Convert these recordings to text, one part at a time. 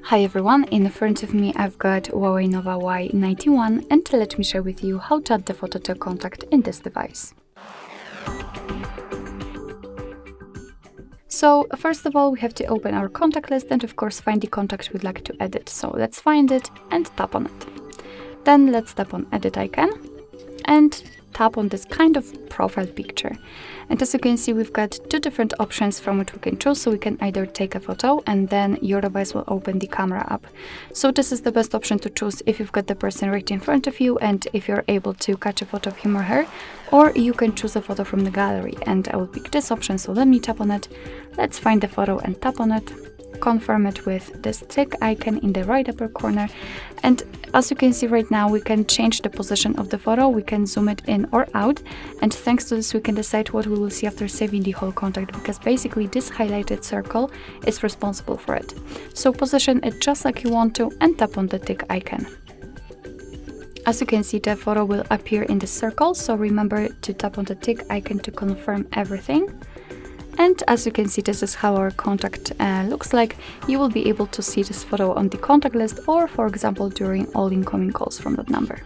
Hi everyone, in front of me I've got HUAWEI Nova Y91 and let me share with you how to add the photo to a contact in this device. So first of all we have to open our contact list and of course find the contact we'd like to edit. So let's find it and tap on it. Then let's tap on edit icon and tap on this kind of profile picture. And as you can see, we've got two different options from which we can choose. So we can either take a photo and then your device will open the camera app. So this is the best option to choose if you've got the person right in front of you and if you're able to catch a photo of him or her, or you can choose a photo from the gallery. And I will pick this option. So let me tap on it. Let's find the photo and tap on it. Confirm it with this tick icon in the right upper corner, and as you can see right now we can change the position of the photo, we can zoom it in or out, and thanks to this we can decide what we will see after saving the whole contact, because basically this highlighted circle is responsible for it. So position it just like you want to and tap on the tick icon. As you can see, the photo will appear in the circle, so remember to tap on the tick icon to confirm everything. And as you can see, this is how our contact looks like. You will be able to see this photo on the contact list or, for example, during all incoming calls from that number.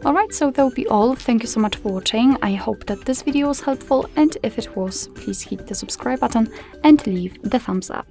Alright, so that will be all. Thank you so much for watching. I hope that this video was helpful, and if it was, please hit the subscribe button and leave the thumbs up.